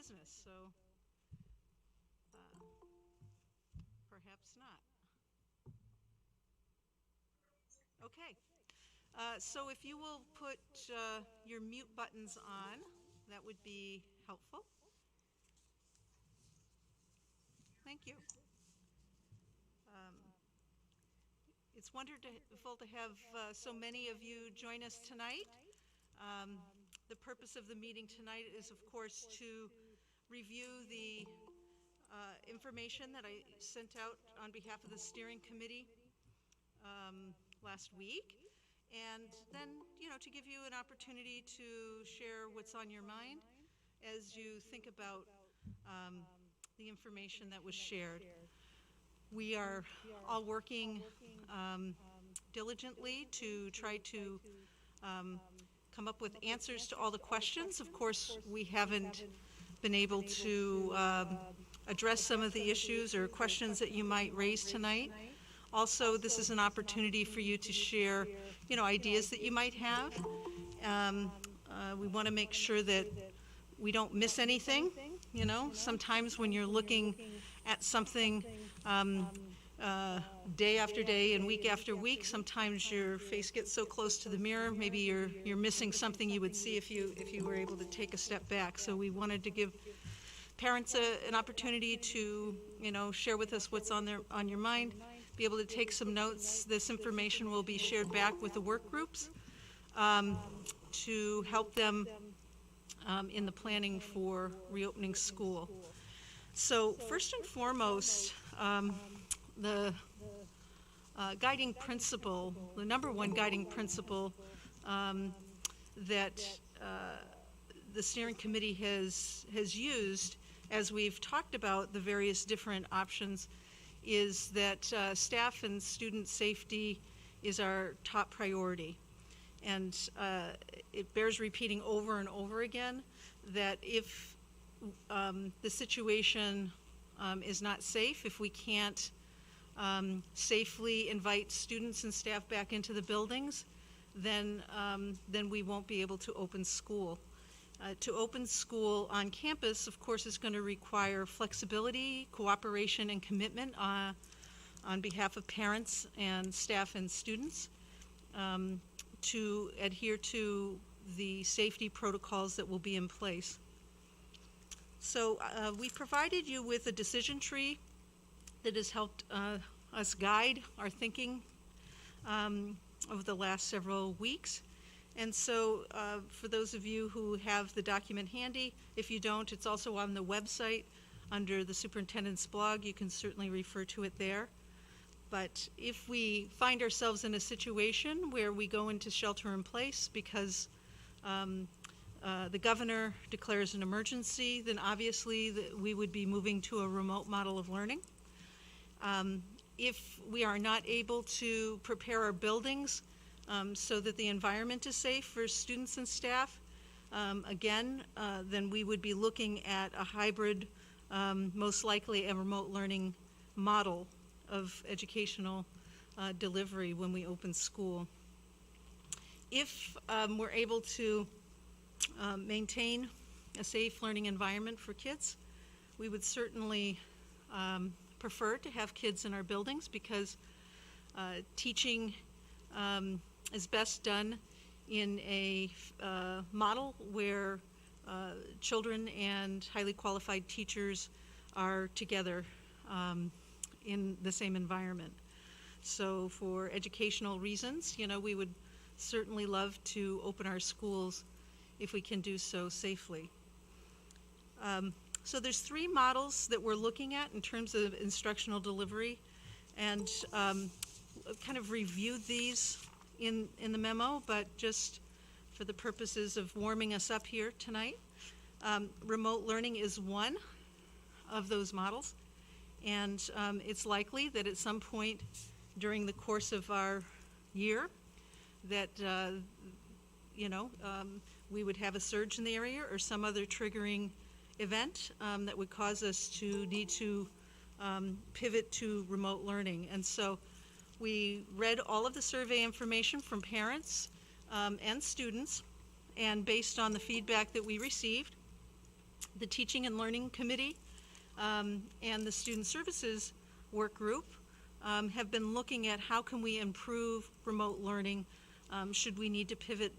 business, so perhaps not. Okay, so if you will put your mute buttons on, that would be helpful. Thank you. It's wonderful to have so many of you join us tonight. The purpose of the meeting tonight is, of course, to review the information that I sent out on behalf of the steering committee last week, and then, to give you an opportunity to share what's on your mind as you think about the information that was shared. We are all working diligently to try to come up with answers to all the questions. Of course, we haven't been able to address some of the issues or questions that you might raise tonight. Also, this is an opportunity for you to share, ideas that you might have. We want to make sure that we don't miss anything. Sometimes when you're looking at something day after day and week after week, sometimes your face gets so close to the mirror, maybe you're missing something you would see if you were able to take a step back. So we wanted to give parents an opportunity to, share with us what's on your mind, be able to take some notes. This information will be shared back with the work groups to help them in the planning for reopening school. So first and foremost, the guiding principle, the number one guiding principle that the steering committee has used as we've talked about the various different options is that staff and student safety is our top priority. And it bears repeating over and over again that if the situation is not safe, if we can't safely invite students and staff back into the buildings, then we won't be able to open school. To open school on campus, of course, is going to require flexibility, cooperation, and commitment on behalf of parents and staff and students to adhere to the safety protocols that will be in place. So we provided you with a decision tree that has helped us guide our thinking over the last several weeks. And so for those of you who have the document handy, if you don't, it's also on the website under the superintendent's blog. You can certainly refer to it there. But if we find ourselves in a situation where we go into shelter in place because the governor declares an emergency, then obviously we would be moving to a remote model of learning. If we are not able to prepare our buildings so that the environment is safe for students and staff, then we would be looking at a hybrid, most likely a remote learning model of educational delivery when we open school. If we're able to maintain a safe learning environment for kids, we would certainly prefer to have kids in our buildings because teaching is best done in a model where children and highly qualified teachers are together in the same environment. So for educational reasons, we would certainly love to open our schools if we can do so safely. So there's three models that we're looking at in terms of instructional delivery, and kind of reviewed these in the memo, but just for the purposes of warming us up here tonight. Remote learning is one of those models, and it's likely that at some point during the course of our year that we would have a surge in the area or some other triggering event that would cause us to need to pivot to remote learning. And so we read all of the survey information from parents and students, and based on the feedback that we received, The Teaching and Learning Committee and the Student Services Work Group have been looking at how can we improve remote learning, should we need to pivot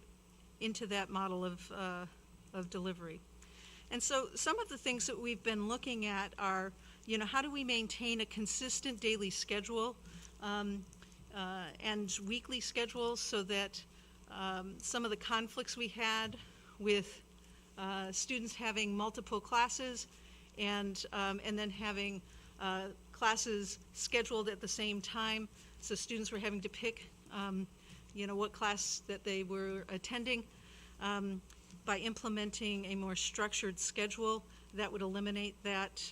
into that model of delivery. And so some of the things that we've been looking at are, how do we maintain a consistent daily schedule and weekly schedule so that some of the conflicts we had with students having multiple classes and then having classes scheduled at the same time, so students were having to pick what class that they were attending. By implementing a more structured schedule, that would eliminate that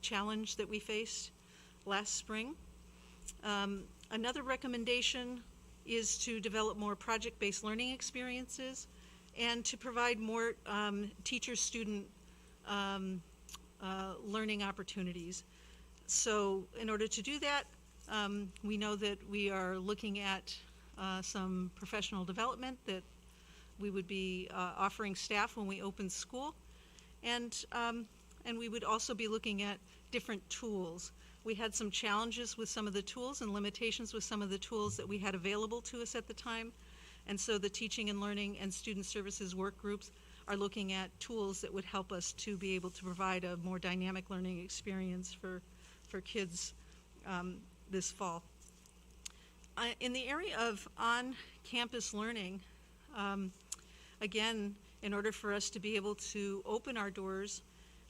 challenge that we faced last spring. Another recommendation is to develop more project-based learning experiences and to provide more teacher-student learning opportunities. So in order to do that, we know that we are looking at some professional development that we would be offering staff when we open school, and we would also be looking at different tools. We had some challenges with some of the tools and limitations with some of the tools that we had available to us at the time, and so the Teaching and Learning and Student Services work groups are looking at tools that would help us to be able to provide a more dynamic learning experience for kids this fall. In the area of on-campus learning, again, in order for us to be able to open our doors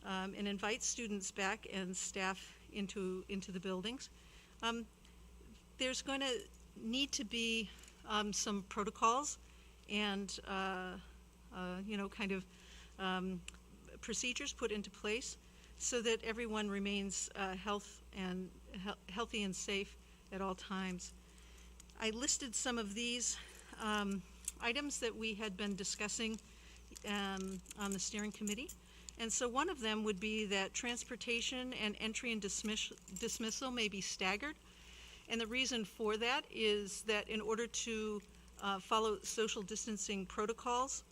and invite students back and staff into the buildings, there's going to need to be some protocols and procedures put into place so that everyone remains healthy and safe at all times. I listed some of these items that we had been discussing on the steering committee. And so one of them would be that transportation and entry and dismissal may be staggered. And the reason for that is that in order to follow social distancing protocols,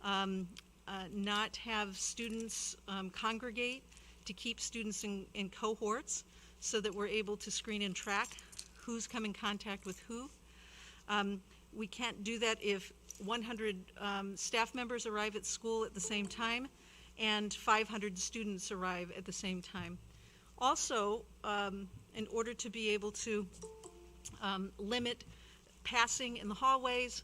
not have students congregate, to keep students in cohorts so that we're able to screen and track who's come in contact with who. We can't do that if 100 staff members arrive at school at the same time and 500 students arrive at the same time. Also, in order to be able to limit passing in the hallways,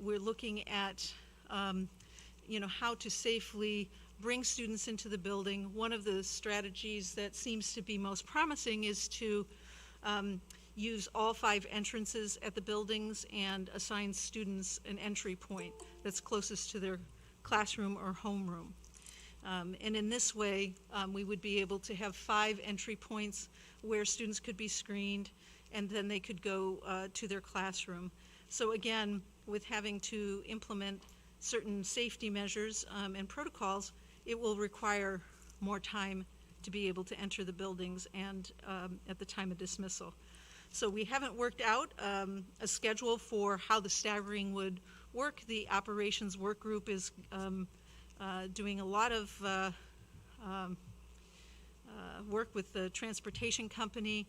we're looking at how to safely bring students into the building. One of the strategies that seems to be most promising is to use all 5 entrances at the buildings and assign students an entry point that's closest to their classroom or homeroom. And in this way, we would be able to have 5 entry points where students could be screened and then they could go to their classroom. So again, with having to implement certain safety measures and protocols, it will require more time to be able to enter the buildings and at the time of dismissal. So we haven't worked out a schedule for how the staggering would work. The operations work group is doing a lot of work with the transportation company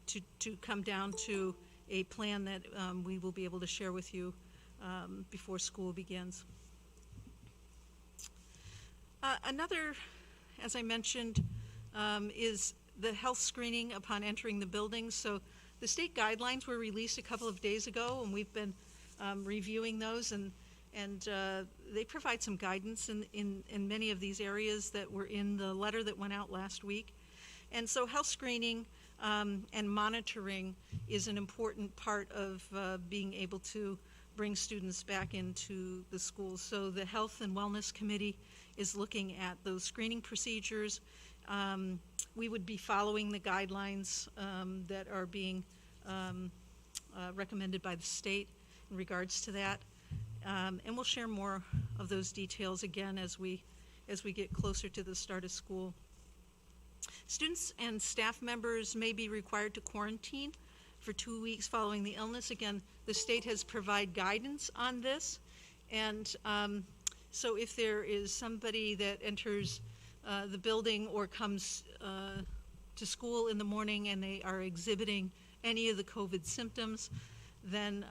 to come down to a plan that we will be able to share with you before school begins. Another, as I mentioned, is the health screening upon entering the building. So the state guidelines were released a couple of days ago, and we've been reviewing those, and they provide some guidance in many of these areas that were in the letter that went out last week. And so health screening and monitoring is an important part of being able to bring students back into the schools. So the Health and Wellness Committee is looking at those screening procedures. We would be following the guidelines that are being recommended by the state in regards to that. And we'll share more of those details again as we get closer to the start of school. Students and staff members may be required to quarantine for 2 weeks following the illness. Again, the state has provided guidance on this, and So if there is somebody that enters the building or comes to school in the morning and they are exhibiting any of the COVID symptoms, then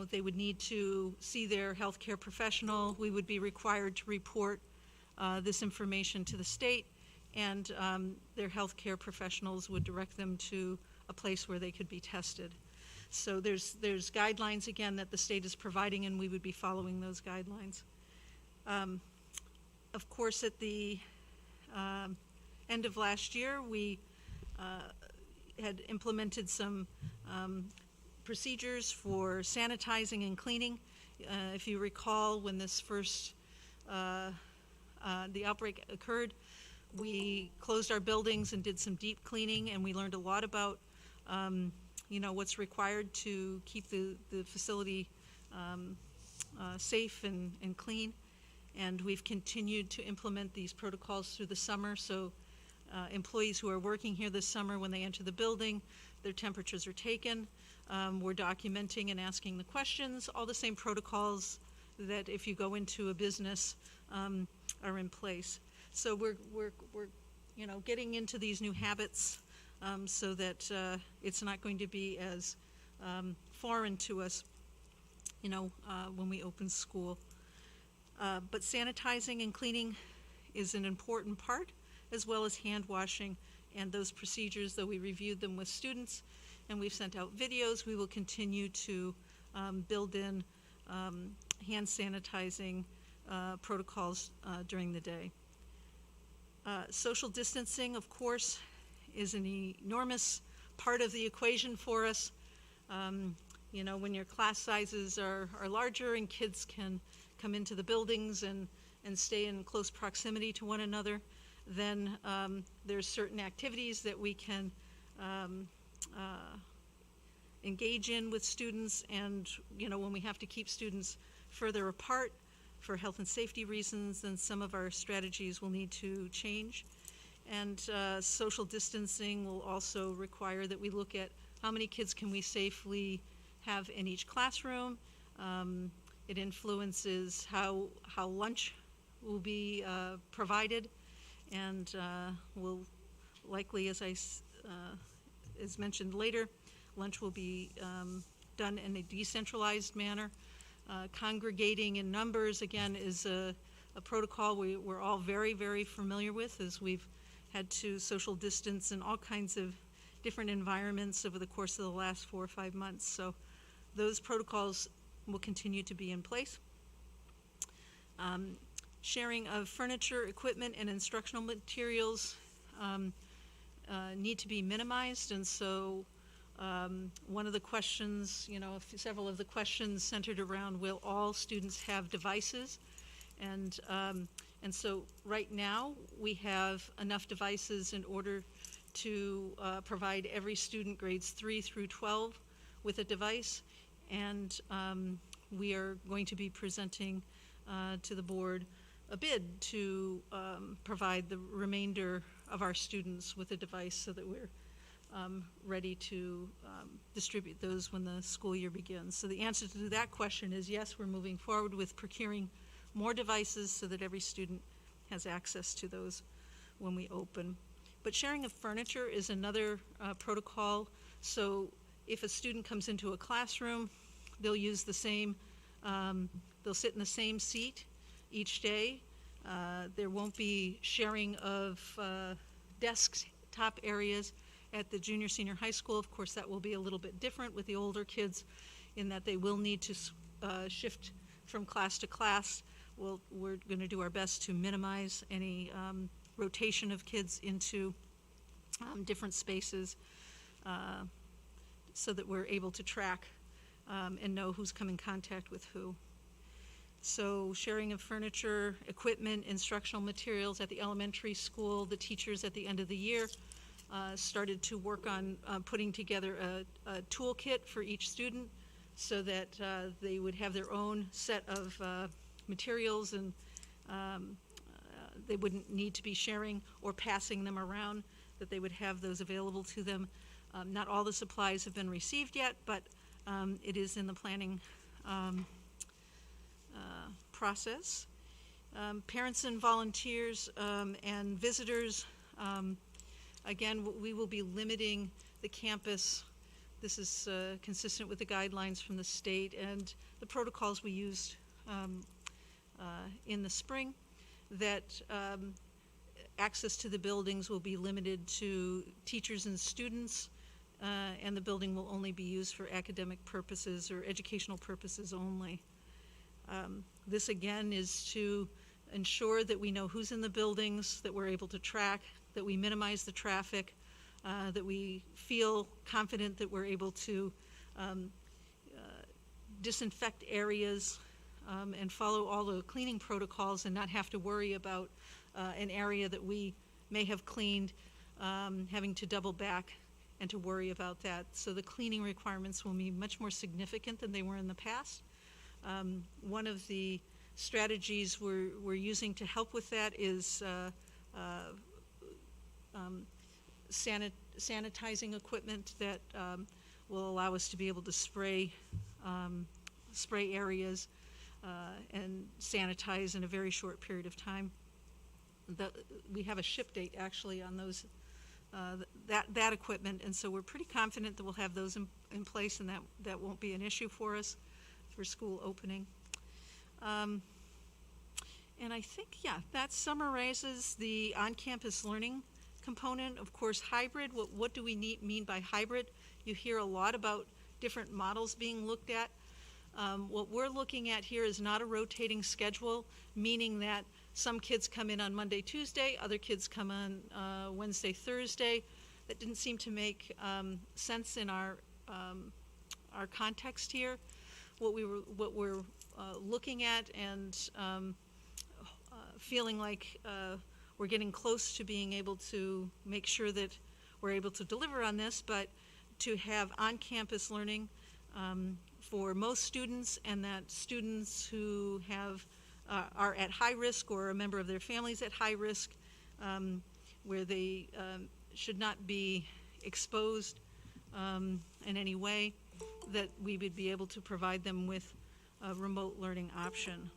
they would need to see their healthcare professional. We would be required to report this information to the state, and their healthcare professionals would direct them to a place where they could be tested. So there's guidelines, again, that the state is providing, and we would be following those guidelines. Of course, at the end of last year, we had implemented some procedures for sanitizing and cleaning. If you recall, when this first, the outbreak occurred, we closed our buildings and did some deep cleaning, and we learned a lot about what's required to keep the facility safe and clean. And we've continued to implement these protocols through the summer. So employees who are working here this summer, when they enter the building, their temperatures are taken. We're documenting and asking the questions. All the same protocols that if you go into a business are in place. So we're getting into these new habits so that it's not going to be as foreign to us, when we open school. But sanitizing and cleaning is an important part, as well as hand washing and those procedures. Though we reviewed them with students and we've sent out videos, we will continue to build in hand sanitizing protocols during the day. Social distancing, of course, is an enormous part of the equation for us. When your class sizes are larger and kids can come into the buildings and stay in close proximity to one another, then there's certain activities that we can engage in with students. And when we have to keep students further apart for health and safety reasons, then some of our strategies will need to change. And social distancing will also require that we look at how many kids can we safely have in each classroom. It influences how lunch will be provided, and will likely, as mentioned later, lunch will be done in a decentralized manner. Congregating in numbers, again, is a protocol we're all very, very familiar with, as we've had to social distance in all kinds of different environments over the course of the last 4 or 5 months. So those protocols will continue to be in place. Sharing of furniture, equipment, and instructional materials need to be minimized, and so one of the questions, several of the questions centered around, will all students have devices? And so right now we have enough devices in order to provide every student grades 3 through 12 with a device, and we are going to be presenting to the board a bid to provide the remainder of our students with a device so that we're ready to distribute those when the school year begins. So the answer to that question is yes, we're moving forward with procuring more devices so that every student has access to those when we open. But sharing of furniture is another protocol. So if a student comes into a classroom, they'll use the same, they'll sit in the same seat each day. There won't be sharing of desktop areas. At the junior senior high school, of course, that will be a little bit different with the older kids in that they will need to shift from class to class. We're going to do our best to minimize any rotation of kids into different spaces so that we're able to track and know who's come in contact with who. So sharing of furniture, equipment, instructional materials at the elementary school. The teachers at the end of the year started to work on putting together a toolkit for each student so that they would have their own set of materials, and they wouldn't need to be sharing or passing them around, that they would have those available to them. Not all the supplies have been received yet, but it is in the planning process. Parents and volunteers and visitors, again, we will be limiting the campus. This is consistent with the guidelines from the state and the protocols we used in the spring, that access to the buildings will be limited to teachers and students, and the building will only be used for academic purposes or educational purposes only. This again is to ensure that we know who's in the buildings, that we're able to track, that we minimize the traffic, that we feel confident that we're able to disinfect areas and follow all the cleaning protocols and not have to worry about an area that we may have cleaned, having to double back and to worry about that. So the cleaning requirements will be much more significant than they were in the past. One of the strategies we're using to help with that is sanitizing equipment that will allow us to be able to spray areas and sanitize in a very short period of time. We have a ship date actually on those that equipment, and so we're pretty confident that we'll have those in place, and that won't be an issue for us for school opening. And I think, yeah, that summarizes the on-campus learning component. Of course, hybrid, what do we mean by hybrid? You hear a lot about different models being looked at. What we're looking at here is not a rotating schedule, meaning that some kids come in on Monday, Tuesday, other kids come on Wednesday, Thursday. That didn't seem to make sense in our context here. What we're looking at and feeling like we're getting close to being able to make sure that we're able to deliver on this, but to have on-campus learning for most students, and that students who are at high risk or a member of their families at high risk, where they should not be exposed in any way, that we would be able to provide them with a remote learning option.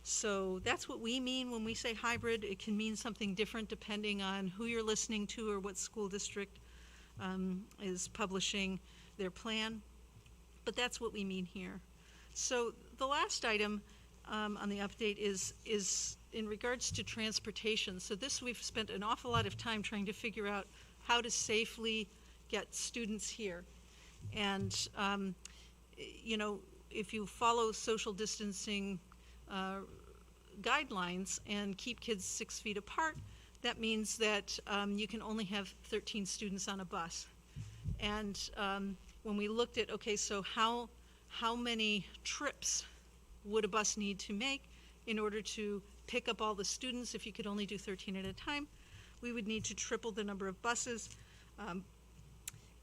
So that's what we mean when we say hybrid. It can mean something different depending on who you're listening to or what school district is publishing their plan, but that's what we mean here. So the last item on the update is in regards to transportation. So this, we've spent an awful lot of time trying to figure out how to safely get students here. And you know, if you follow social distancing guidelines and keep kids 6 feet apart, that means that you can only have 13 students on a bus. And when we looked at, okay, so how many trips would a bus need to make in order to pick up all the students? If you could only do 13 at a time, we would need to triple the number of buses,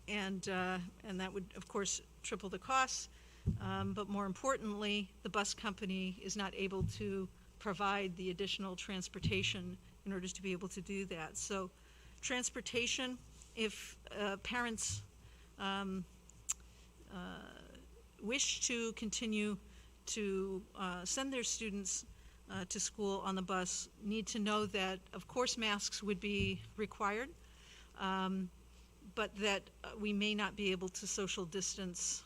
and that would, of course, triple the costs. But more importantly, the bus company is not able to provide the additional transportation in order to be able to do that. So transportation, if parents wish to continue to send their students to school on the bus, need to know that, of course, masks would be required, but that we may not be able to social distance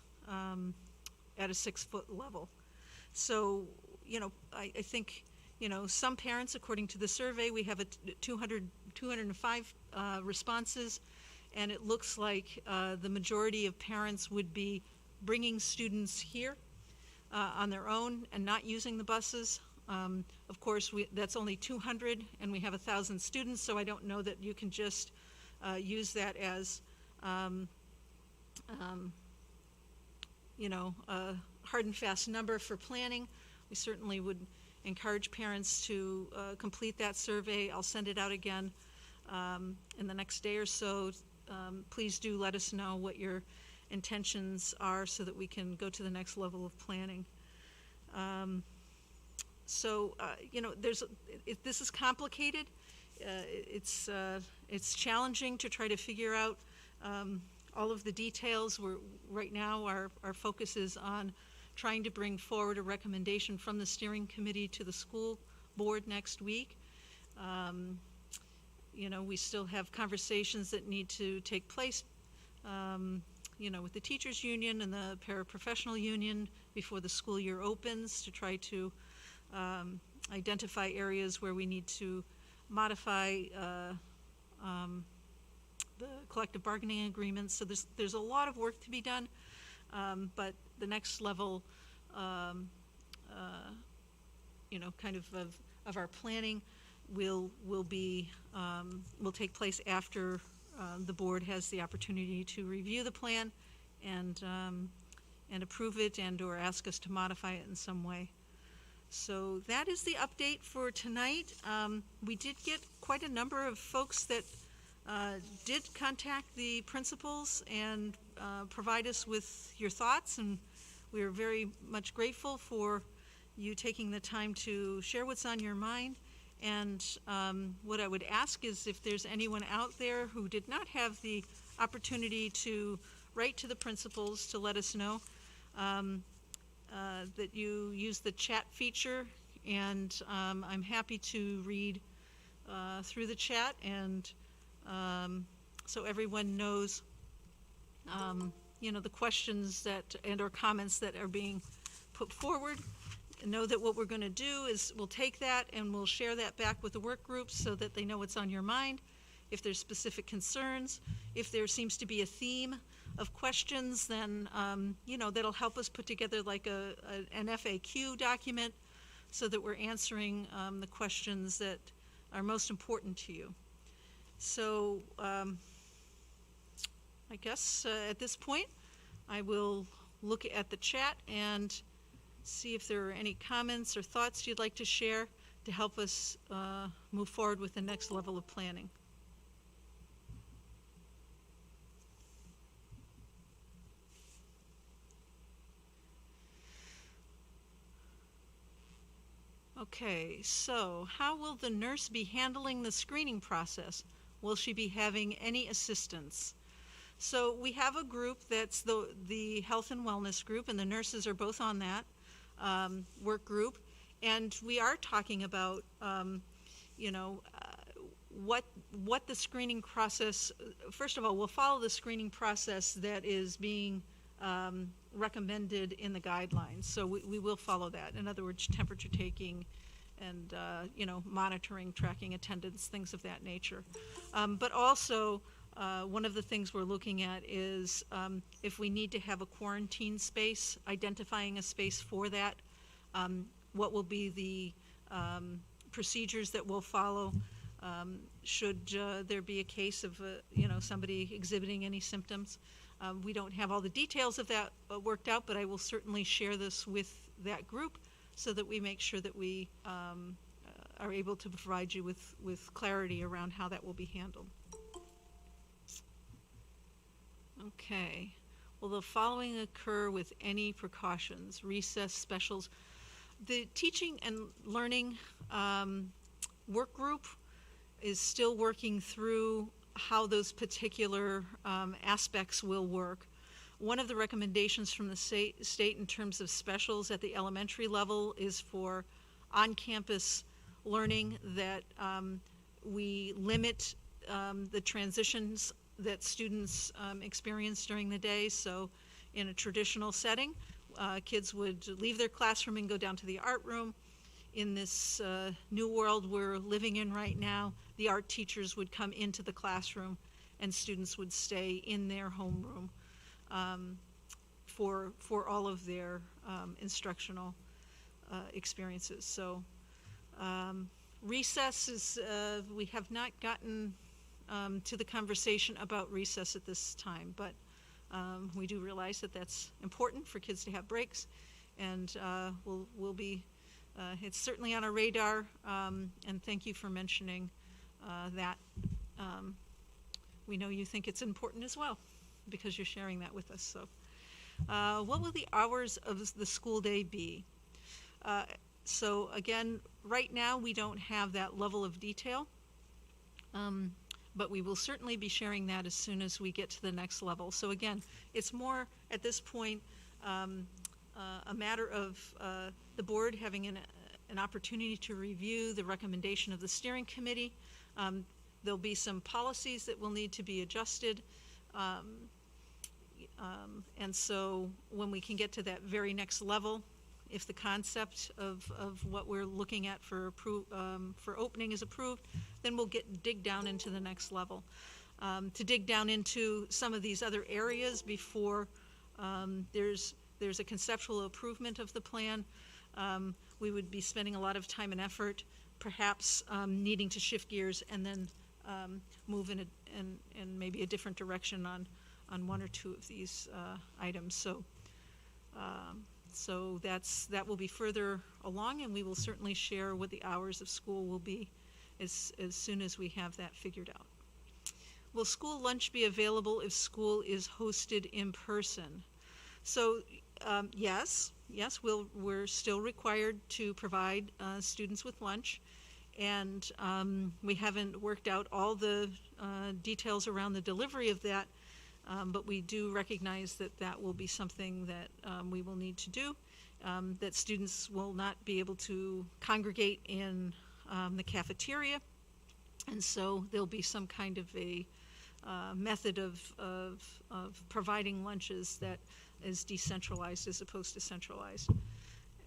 at a 6-foot level. So, you know, I think, you know, some parents, according to the survey, we have 205 responses, and it looks like the majority of parents would be bringing students here on their own and not using the buses. Of course, that's only 200, and we have 1,000 students, so I don't know that you can just use that as you know, a hard and fast number for planning. We certainly would encourage parents to complete that survey. I'll send it out again in the next day or so. Please do let us know what your intentions are so that we can go to the next level of planning. You know, this is complicated. It's challenging to try to figure out all of the details. Right now our focus is on trying to bring forward a recommendation from the steering committee to the school board next week. We still have conversations that need to take place, with the teachers union and the paraprofessional union before the school year opens, to try to identify areas where we need to modify the collective bargaining agreements. So there's a lot of work to be done, but the next level, of our planning will take place after the board has the opportunity to review the plan and approve it and/or ask us to modify it in some way. So that is the update for tonight. We did get quite a number of folks that did contact the principals and provide us with your thoughts, and we are very much grateful for you taking the time to share what's on your mind. And what I would ask is, if there's anyone out there who did not have the opportunity to write to the principals to let us know, that you use the chat feature, and I'm happy to read through the chat, and so everyone knows the questions that and/or comments that are being put forward. Know that what we're going to do is we'll take that and we'll share that back with the work groups so that they know what's on your mind. If there's specific concerns, if there seems to be a theme of questions, then that'll help us put together like an FAQ document so that we're answering the questions that are most important to you. So I guess at this point I will look at the chat and see if there are any comments or thoughts you'd like to share to help us move forward with the next level of planning. Okay, so how will the nurse be handling the screening process? Will she be having any assistance? So we have a group that's the health and wellness group, and the nurses are both on that work group, and we are talking about what the screening process. First of all, we'll follow the screening process that is being recommended in the guidelines. So we will follow that. In other words, temperature taking and monitoring, tracking attendance, things of that nature. But also one of the things we're looking at is if we need to have a quarantine space, identifying a space for that, what will be the procedures that we'll follow should there be a case of somebody exhibiting any symptoms. We don't have all the details of that worked out, but I will certainly share this with that group so that we make sure that we are able to provide you with clarity around how that will be handled. Okay. Will the following occur with any precautions? Recess, specials. The teaching and learning work group is still working through how those particular aspects will work. One of the recommendations from the state in terms of specials at the elementary level is for on-campus learning, that we limit the transitions that students experience during the day. So in a traditional setting, kids would leave their classroom and go down to the art room. In this new world we're living in right now, the art teachers would come into the classroom and students would stay in their homeroom for all of their instructional experiences. So recess is, we have not gotten to the conversation about recess at this time, but we do realize that that's important for kids to have breaks, and we'll be, it's certainly on our radar, and thank you for mentioning that. We know you think it's important as well because you're sharing that with us. So what will the hours of the school day be? So again, right now we don't have that level of detail, but we will certainly be sharing that as soon as we get to the next level. So again, it's more at this point a matter of the board having an opportunity to review the recommendation of the steering committee. There'll be some policies that will need to be adjusted. And so when we can get to that very next level, if the concept of what we're looking at for opening is approved, then we'll dig down into the next level. To dig down into some of these other areas before there's a conceptual improvement of the plan, we would be spending a lot of time and effort, perhaps needing to shift gears and then move in maybe a different direction on one or two of these items. So that will be further along, and we will certainly share what the hours of school will be as soon as we have that figured out. Will school lunch be available if school is hosted in person? So yes, we're still required to provide students with lunch, and we haven't worked out all the details around the delivery of that. But we do recognize that will be something that we will need to do, that students will not be able to congregate in the cafeteria, and so there'll be some kind of a method of providing lunches that is decentralized as opposed to centralized.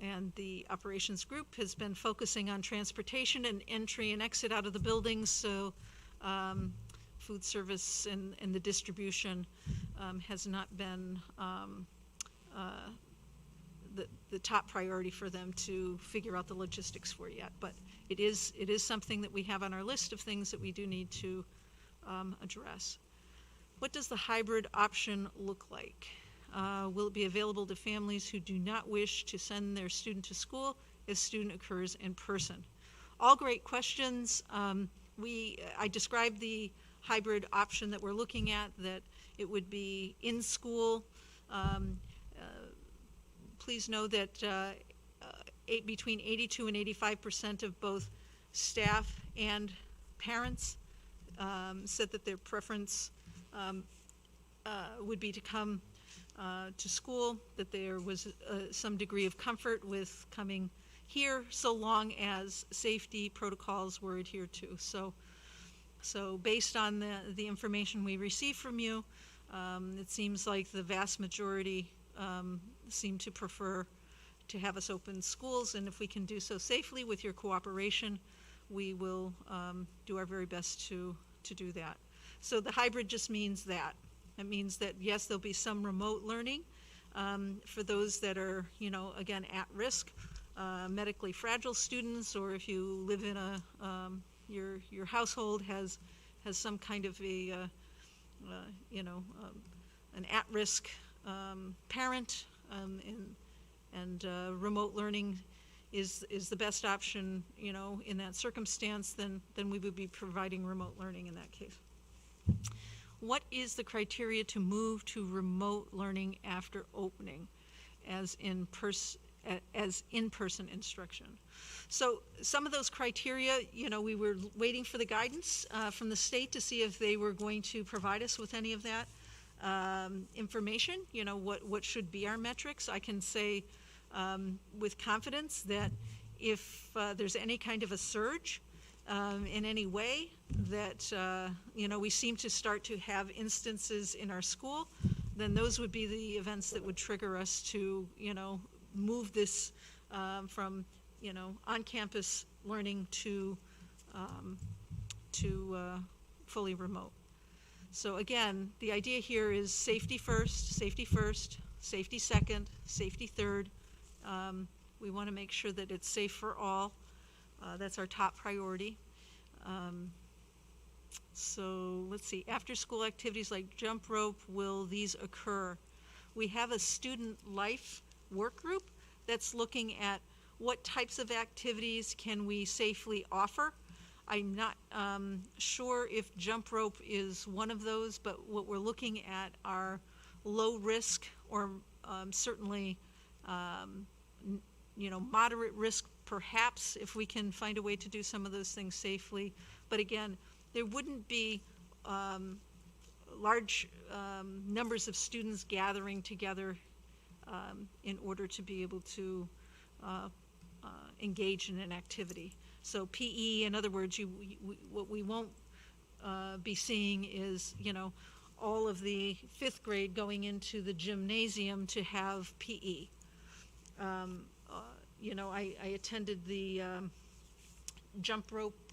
And the operations group has been focusing on transportation and entry and exit out of the buildings, so food service and the distribution has not been the top priority for them to figure out the logistics for yet. But it is something that we have on our list of things that we do need to address. What does the hybrid option look like? Will it be available to families who do not wish to send their student to school if student occurs in person? All great questions. I described the hybrid option that we're looking at, that it would be in school. Please know that between 82 and 85% of both staff and parents said that their preference would be to come to school, that there was some degree of comfort with coming here so long as safety protocols were adhered to. So based on the information we received from you, it seems like the vast majority seem to prefer to have us open schools, and if we can do so safely with your cooperation, we will do our very best to do that. So the hybrid just means that. It means that, yes, there'll be some remote learning for those that are, again, at risk, medically fragile students, or if you live in your household has some kind of an at-risk parent, and remote learning is the best option, in that circumstance, then we would be providing remote learning in that case. What is the criteria to move to remote learning after opening as in-person instruction? So some of those criteria, we were waiting for the guidance from the state to see if they were going to provide us with any of that information, what should be our metrics. I can say with confidence that if there's any kind of a surge in any way, that we seem to start to have instances in our school, then those would be the events that would trigger us to move this from on-campus learning to fully remote. So again, the idea here is safety first, safety second, safety third. We want to make sure that it's safe for all. That's our top priority. So let's see, after school activities like jump rope, will these occur? We have a student life work group that's looking at what types of activities can we safely offer. I'm not sure if jump rope is one of those, but what we're looking at are low risk or certainly moderate risk, perhaps, if we can find a way to do some of those things safely. But again, there wouldn't be large numbers of students gathering together in order to be able to engage in an activity. So PE, in other words, what we won't be seeing is, all of the 5th grade going into the gymnasium to have PE. I attended the jump rope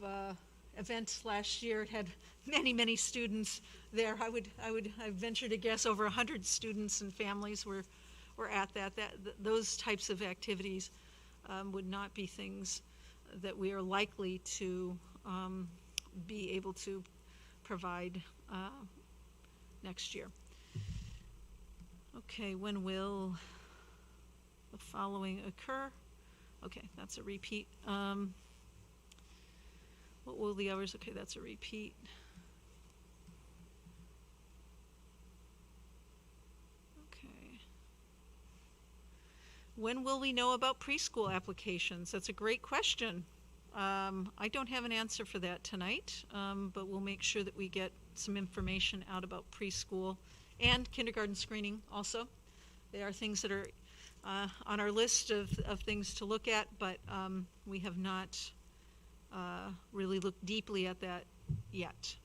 event last year. It had many students there. I venture to guess over 100 students and families were at that. Those types of activities would not be things that we are likely to be able to provide next year. Okay, when will the following occur? Okay, that's a repeat. What will the hours? Okay, that's a repeat. Okay. When will we know about preschool applications? That's a great question. I don't have an answer for that tonight, but we'll make sure that we get some information out about preschool and kindergarten screening also. They are things that are on our list of things to look at, but we have not really looked deeply at that yet.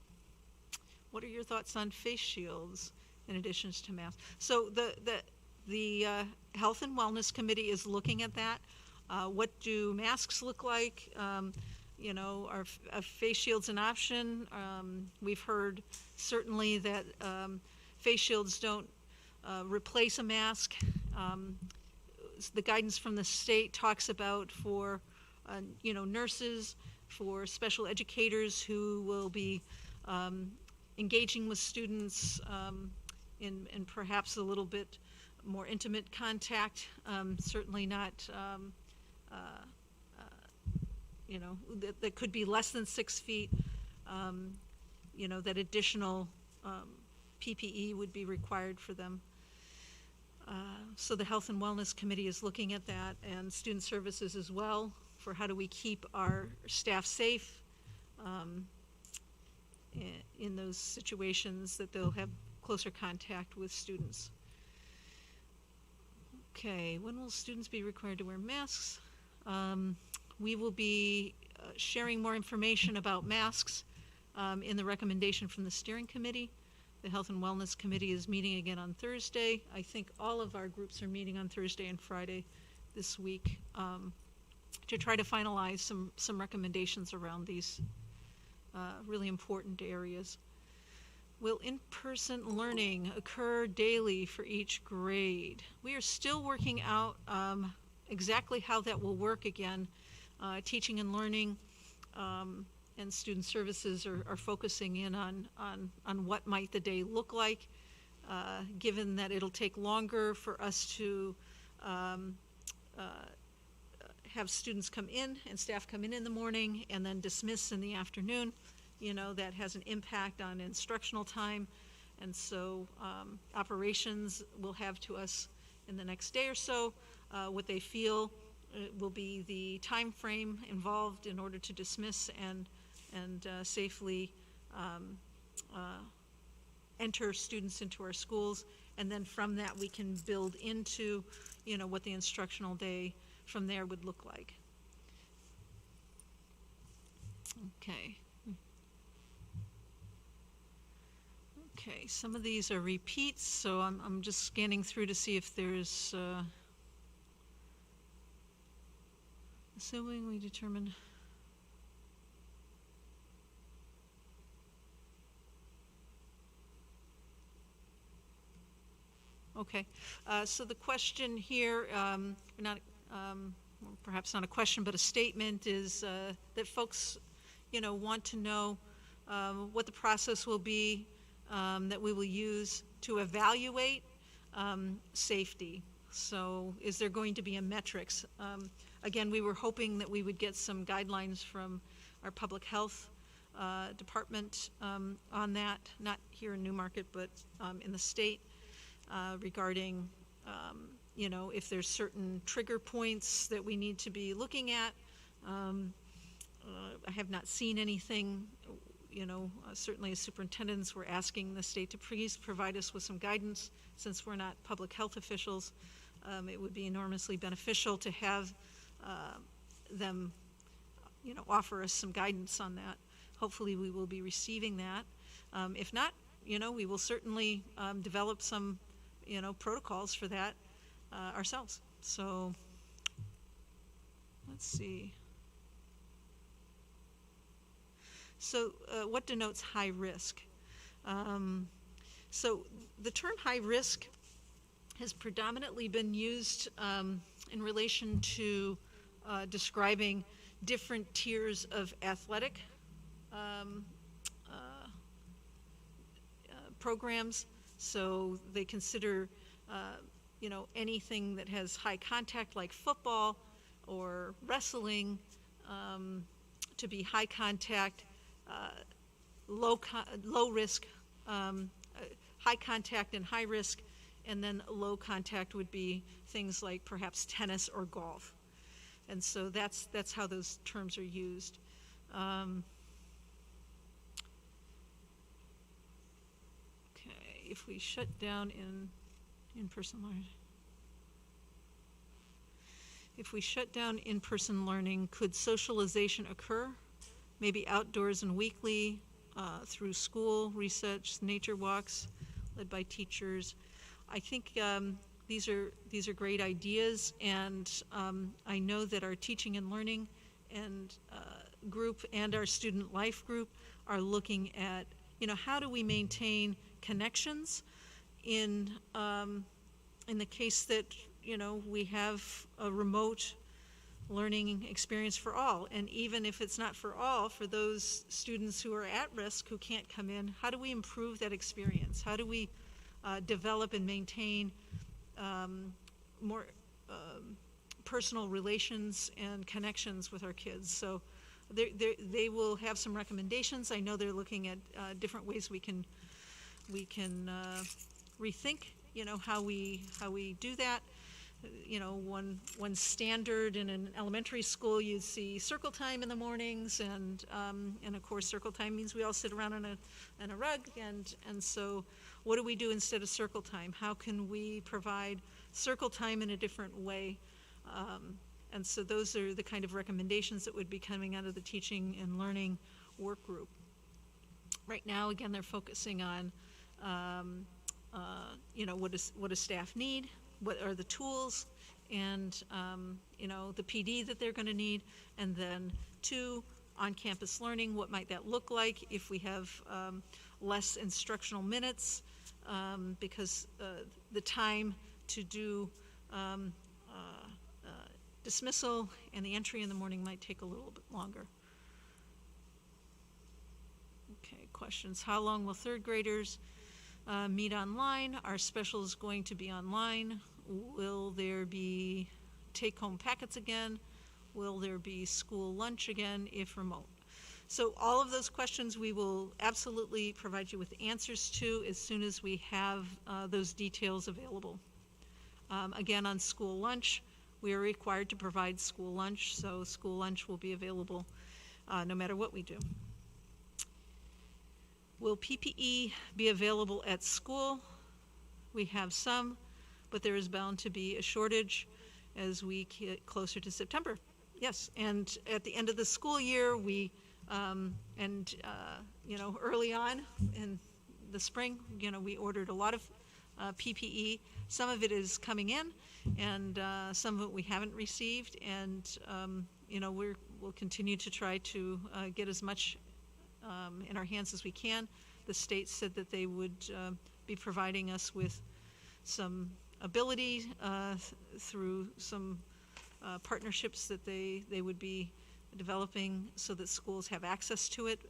What are your thoughts on face shields in addition to masks? So the Health and Wellness Committee is looking at that. What do masks look like? Are face shields an option? We've heard certainly that face shields don't replace a mask. The guidance from the state talks about for nurses, for special educators who will be engaging with students in perhaps a little bit more intimate contact, certainly not that could be less than 6 feet, that additional PPE would be required for them. So the Health and Wellness Committee is looking at that, and Student Services as well, for how do we keep our staff safe in those situations that they'll have closer contact with students. Okay, when will students be required to wear masks? We will be sharing more information about masks in the recommendation from the steering committee. The Health and Wellness Committee is meeting again on Thursday. I think all of our groups are meeting on Thursday and Friday this week to try to finalize some recommendations around these really important areas. Will in-person learning occur daily for each grade? We are still working out exactly how that will work again. Teaching and learning and student services are focusing in on what might the day look like, given that it'll take longer for us to have students come in and staff come in the morning and then dismiss in the afternoon. That has an impact on instructional time, and so operations will have to us in the next day or so what they feel will be the time frame involved in order to dismiss and safely enter students into our schools, and then from that we can build into what the instructional day from there would look like. Okay. Okay, some of these are repeats, so I'm just scanning through to see if there's assuming we determine okay, so the question here, perhaps not a question but a statement, is that folks want to know what the process will be that we will use to evaluate safety. So is there going to be a metrics? Again, we were hoping that we would get some guidelines from our public health department on that, not here in Newmarket, but in the state, regarding if there's certain trigger points that we need to be looking at. I have not seen anything. Certainly as superintendents, we're asking the state to please provide us with some guidance, since we're not public health officials, it would be enormously beneficial to have them, offer us some guidance on that. Hopefully we will be receiving that. If not, we will certainly develop some, protocols for that ourselves. So let's see. So what denotes high risk? So the term high risk has predominantly been used in relation to describing different tiers of athletic programs. So they consider, anything that has high contact, like football or wrestling, to be high contact, low risk, high contact and high risk, and then low contact would be things like perhaps tennis or golf. And so that's how those terms are used. Okay, if we shut down in-person learning. If we shut down in-person learning, could socialization occur? Maybe outdoors and weekly, through school, research, nature walks, led by teachers. I think these are great ideas, and I know that our teaching and learning and group and our student life group are looking at, how do we maintain connections in the case that, we have a remote learning experience for all. And even if it's not for all, for those students who are at risk, who can't come in, how do we improve that experience? How do we develop and maintain more personal relations and connections with our kids? So they will have some recommendations. I know they're looking at different ways we can rethink, how we do that. One standard in an elementary school, you see circle time in the mornings, and of course circle time means we all sit around on a rug, and so what do we do instead of circle time? How can we provide circle time in a different way? And so those are the kind of recommendations that would be coming out of the teaching and learning work group. Right now, again, they're focusing on what does staff need, what are the tools, and the PD that they're going to need, and then 2, on-campus learning. What might that look like if we have less instructional minutes, because the time to do dismissal and the entry in the morning might take a little bit longer. Okay, questions. How long will third graders meet online? Are specials going to be online? Will there be take-home packets again? Will there be school lunch again if remote? So all of those questions we will absolutely provide you with answers to as soon as we have those details available. Again, on school lunch, we are required to provide school lunch, so school lunch will be available no matter what we do. Will PPE be available at school? We have some, but there is bound to be a shortage as we get closer to September. Yes, and at the end of the school year, we, early on in the spring, we ordered a lot of PPE. Some of it is coming in, and some of it we haven't received, and we'll continue to try to get as much in our hands as we can. The state said that they would be providing us with some ability through some partnerships that they would be developing so that schools have access to it.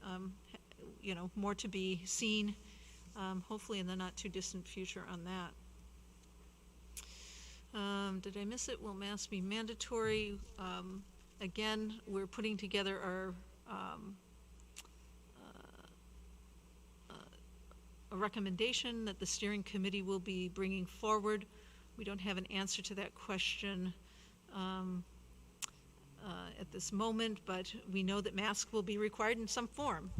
More to be seen, hopefully in the not too distant future on that. Did I miss it? Will masks be mandatory? Again, we're putting together our a recommendation that the steering committee will be bringing forward. We don't have an answer to that question at this moment, but we know that masks will be required in some form.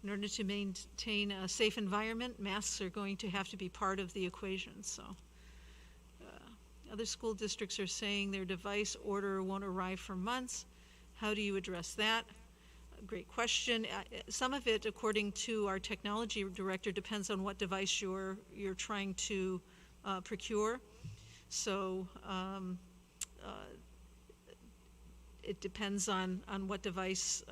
In order to maintain a safe environment, masks are going to have to be part of the equation. So Other school districts are saying their device order won't arrive for months. How do you address that? Great question. Some of it, according to our technology director, depends on what device you're trying to procure. So it depends on what device.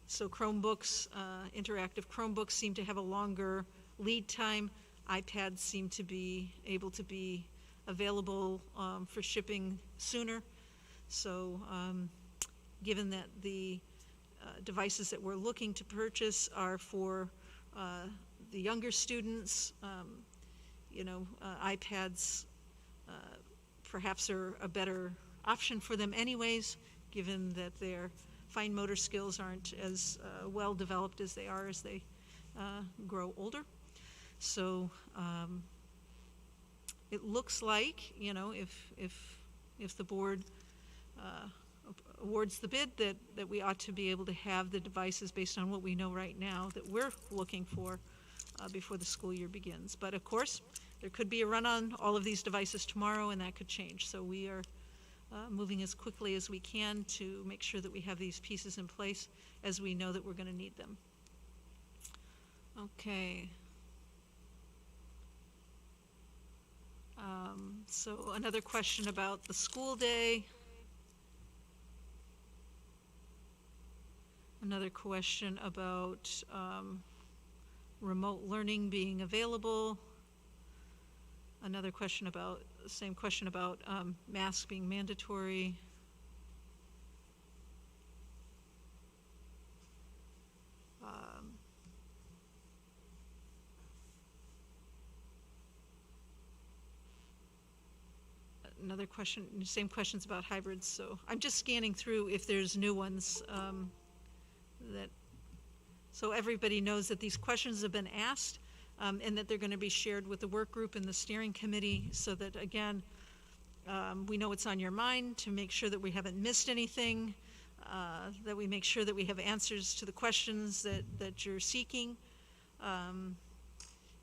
So Chromebooks, interactive Chromebooks seem to have a longer lead time. iPads seem to be able to be available for shipping sooner. So given that the devices that we're looking to purchase are for the younger students, iPads perhaps are a better option for them anyways, given that their fine motor skills aren't as well developed as they are as they grow older. So it looks like, if the board awards the bid, that we ought to be able to have the devices based on what we know right now that we're looking for before the school year begins. But of course, there could be a run on all of these devices tomorrow, and that could change. So we are moving as quickly as we can to make sure that we have these pieces in place as we know that we're going to need them. Okay. So another question about the school day. Another question about remote learning being available. Another question about, same question about masks being mandatory. Another question, same questions about hybrids. So I'm just scanning through if there's new ones so everybody knows that these questions have been asked and that they're going to be shared with the work group and the steering committee, so that again, we know what's on your mind, to make sure that we haven't missed anything, that we make sure that we have answers to the questions that you're seeking.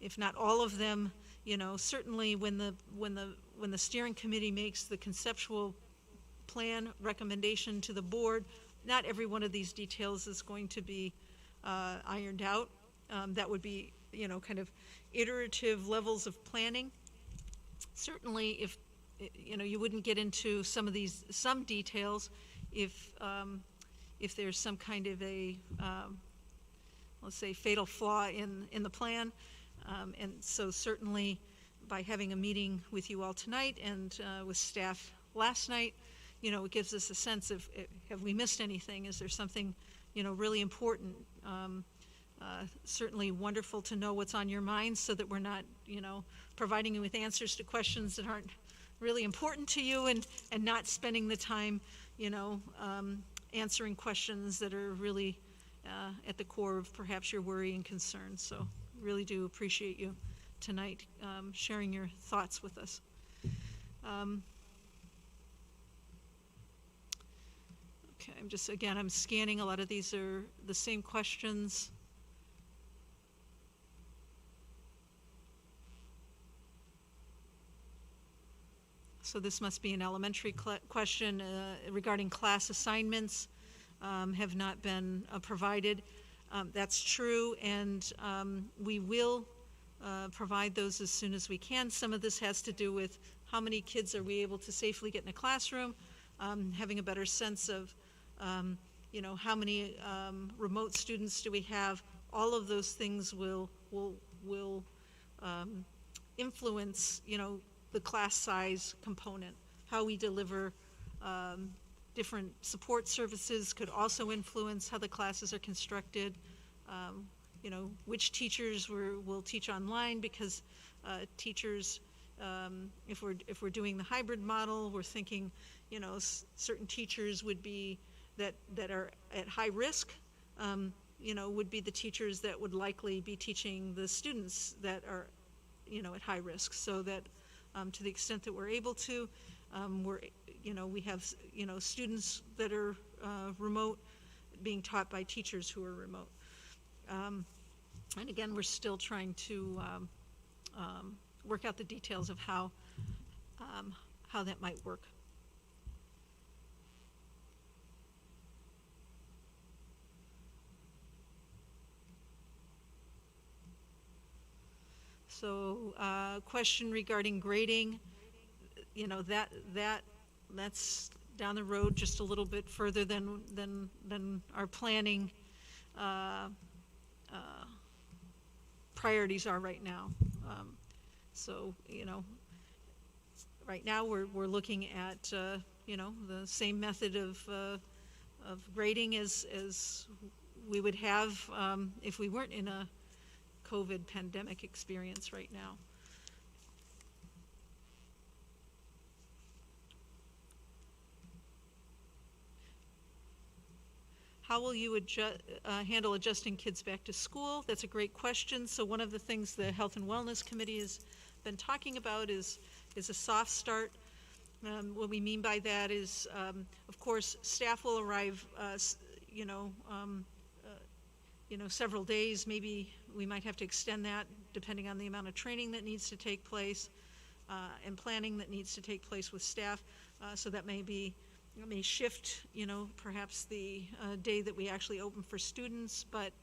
If not all of them, certainly when the steering committee makes the conceptual plan recommendation to the board, not every one of these details is going to be ironed out. That would be, kind of iterative levels of planning. Certainly, if you wouldn't get into some details if there's some kind of a let's say fatal flaw in the plan, and so certainly by having a meeting with you all tonight and with staff last night, it gives us a sense of, have we missed anything? Is there something, really important? Certainly wonderful to know what's on your mind, so that we're not, providing you with answers to questions that aren't really important to you, and not spending the time, answering questions that are really at the core of perhaps your worry and concern. So really do appreciate you tonight sharing your thoughts with us. Okay, I'm scanning. A lot of these are the same questions. So this must be an elementary question regarding class assignments have not been provided. That's true, and we will provide those as soon as we can. Some of this has to do with how many kids are we able to safely get in a classroom, having a better sense of how many remote students do we have. All of those things will influence, the class size component. How we deliver different support services could also influence how the classes are constructed. Which teachers will teach online, because teachers, if we're doing the hybrid model, we're thinking, certain teachers would be that are at high risk, would be the teachers that would likely be teaching the students that are, at high risk. So that to the extent that we're able to, we have, students that are remote being taught by teachers who are remote. And again, we're still trying to work out the details of how that might work. So, question regarding grading, you know, that's down the road just a little bit further than our planning priorities are right now. So, you know, right now we're looking at you know, the same method of grading as we would have if we weren't in a COVID pandemic experience right now. How will you handle adjusting kids back to school? That's a great question. So one of the things the Health and Wellness Committee has been talking about is a soft start. What we mean by that is, of course, staff will arrive, you know, several days. Maybe we might have to extend that depending on the amount of training that needs to take place and planning that needs to take place with staff. So that may shift, you know, perhaps the day that we actually open for students. But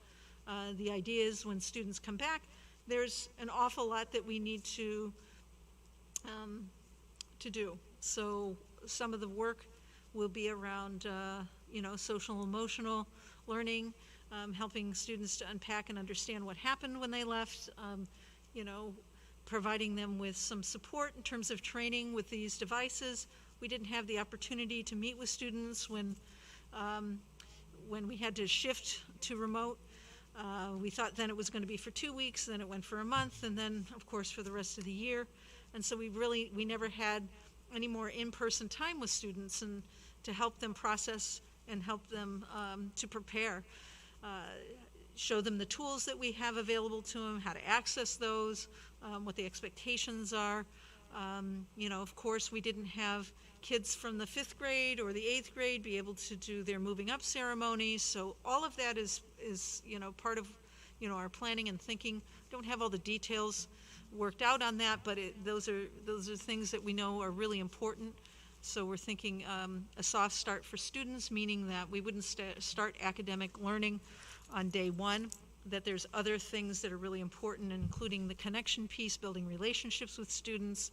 the idea is when students come back, there's an awful lot that we need to do. So some of the work will be around, you know, social emotional learning, helping students to unpack and understand what happened when they left, you know, providing them with some support in terms of training with these devices. We didn't have the opportunity to meet with students when we had to shift to remote. We thought then it was going to be for 2 weeks, then it went for a month, and then, of course, for the rest of the year. And so we never had any more in-person time with students and to help them process and help them to prepare. Show them the tools that we have available to them, how to access those, what the expectations are. You know, of course, we didn't have kids from the 5th grade or the 8th grade be able to do their moving up ceremonies. So all of that is you know, part of, you know, our planning and thinking. Don't have all the details worked out on that, but those are things that we know are really important. So we're thinking a soft start for students, meaning that we wouldn't start academic learning on day one, that there's other things that are really important, including the connection piece, building relationships with students,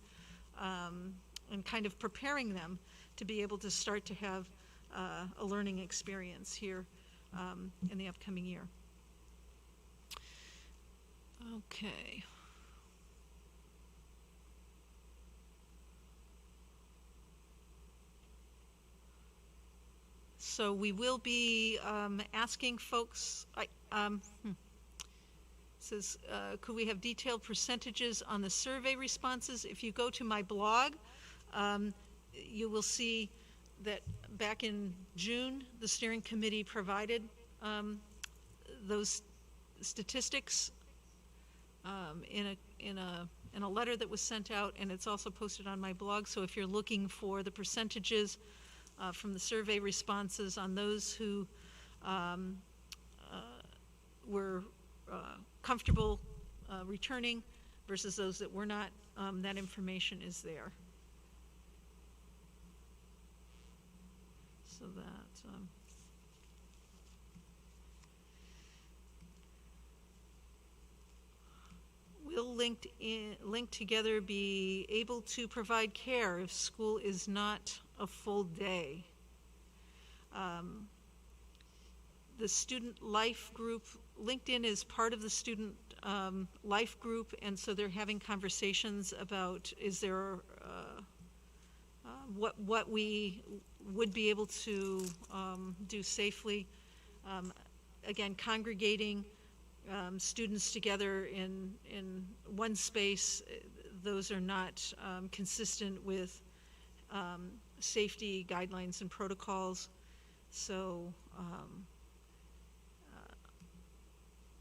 and kind of preparing them to be able to start to have a learning experience here in the upcoming year. Okay. So we will be asking folks, says, could we have detailed percentages on the survey responses? If you go to my blog, you will see that back in June, the steering committee provided those statistics in a letter that was sent out, and it's also posted on my blog. So if you're looking for the percentages from the survey responses on those who were comfortable returning versus those that were not, that information is there. So that will linked together be able to provide care if school is not a full day? The student life group, LinkedIn is part of the student life group, and so they're having conversations about is there what we would be able to do safely. Again, congregating students together in one space, those are not consistent with safety guidelines and protocols. So,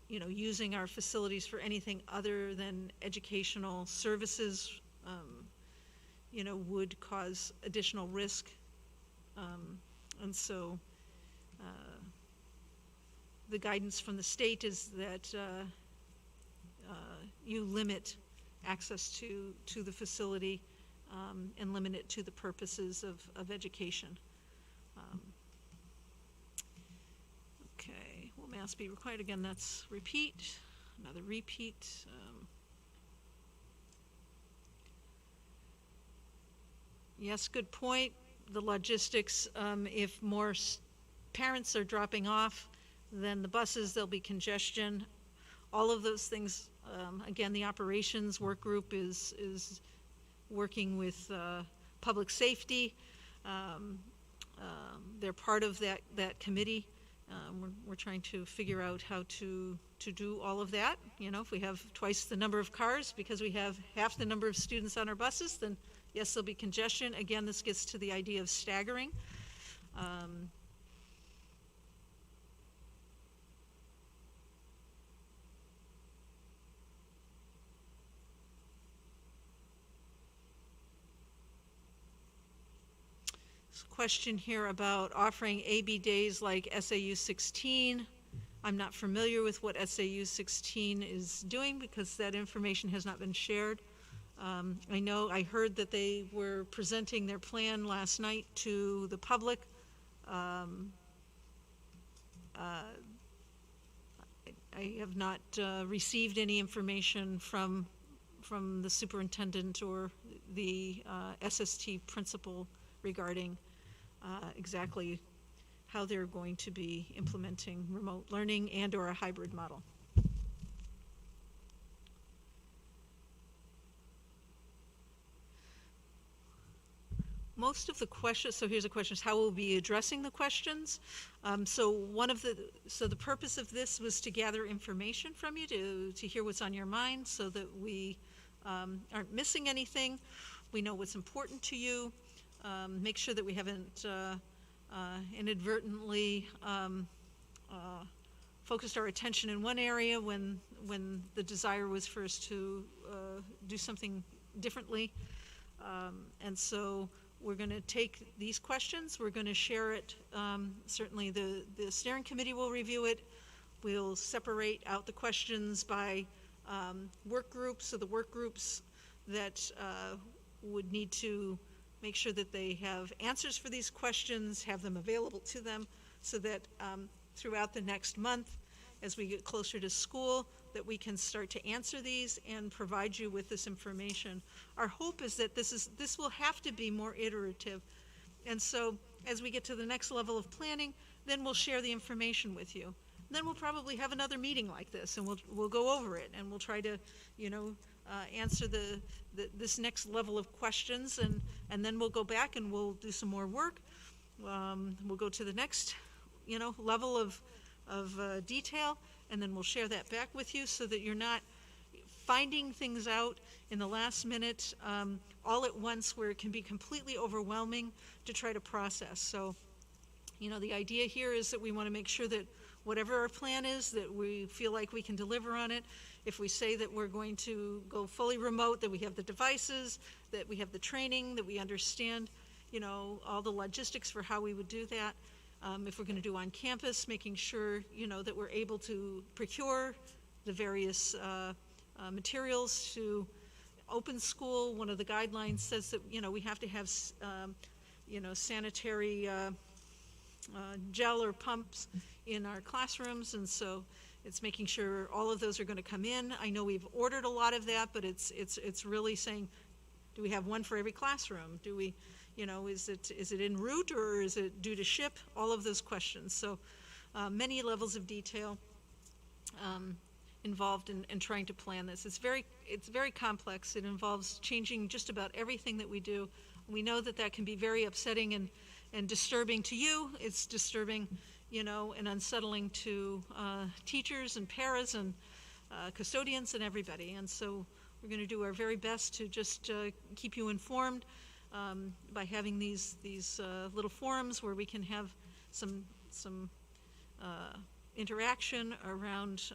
you know, using our facilities for anything other than educational services, you know, would cause additional risk. And so the guidance from the state is that you limit access to the facility and limit it to the purposes of education. Okay, will mask be required? Again, that's repeat, another repeat. Yes, good point. The logistics, if more parents are dropping off, then the buses, there'll be congestion. All of those things, again, the operations work group is working with public safety. They're part of that committee. We're trying to figure out how to do all of that. You know, if we have twice the number of cars because we have half the number of students on our buses, then yes, there'll be congestion. Again, this gets to the idea of staggering. Question here about offering AB days like SAU 16. I'm not familiar with what SAU 16 is doing because that information has not been shared. I heard that they were presenting their plan last night to the public. I have not received any information from the superintendent or the SST principal regarding exactly how they're going to be implementing remote learning and or a hybrid model. Most of the questions, so here's a question, is how we'll be addressing the questions. So the purpose of this was to gather information from you, to hear what's on your mind so that we aren't missing anything. We know what's important to you. Make sure that we haven't inadvertently focused our attention in one area when the desire was for us to do something differently. And so we're going to take these questions, we're going to share it. Certainly the steering committee will review it. We'll separate out the questions by work groups, so the work groups that would need to make sure that they have answers for these questions, have them available to them, so that throughout the next month, as we get closer to school, that we can start to answer these and provide you with this information. Our hope is that this will have to be more iterative. And so as we get to the next level of planning, then we'll share the information with you. Then we'll probably have another meeting like this, and we'll go over it, and we'll try to, answer this next level of questions, and then we'll go back and we'll do some more work. We'll go to the next, level of detail, and then we'll share that back with you so that you're not finding things out in the last minute all at once where it can be completely overwhelming to try to process. So, the idea here is that we want to make sure that whatever our plan is, that we feel like we can deliver on it. If we say that we're going to go fully remote, that we have the devices, that we have the training, that we understand, all the logistics for how we would do that. If we're going to do on campus, making sure, that we're able to procure the various materials to open school. One of the guidelines says that, we have to have, sanitary gel or pumps in our classrooms, and so it's making sure all of those are going to come in. I know we've ordered a lot of that, but it's really saying, do we have one for every classroom? Do we, is it en route or is it due to ship? All of those questions. So many levels of detail involved in trying to plan this. It's very complex. It involves changing just about everything that we do. We know that can be very upsetting and disturbing to you. It's disturbing, and unsettling to teachers and paras and custodians and everybody. And so we're going to do our very best to just keep you informed by having these little forums where we can have some interaction around,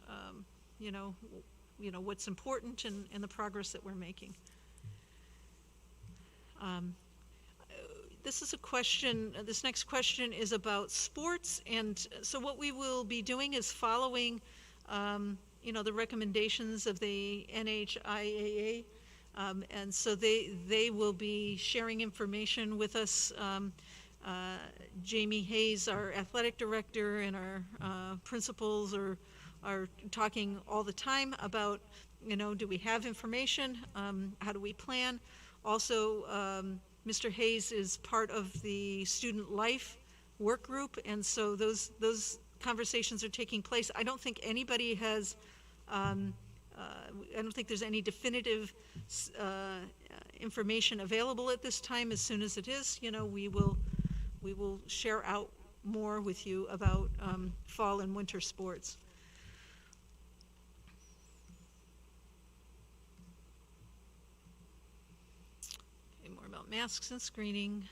what's important and the progress that we're making. This is a question, this next question is about sports, and so what we will be doing is following, the recommendations of the NHIAA And so they will be sharing information with us. Jamie Hayes, our athletic director, and our principals are talking all the time about, do we have information? How do we plan? Also, Mr. Hayes is part of the student life work group, and so those conversations are taking place. I don't think anybody has, I don't think there's any definitive information available at this time. As soon as it is, we will share out more with you about fall and winter sports. Okay, more about masks and screening.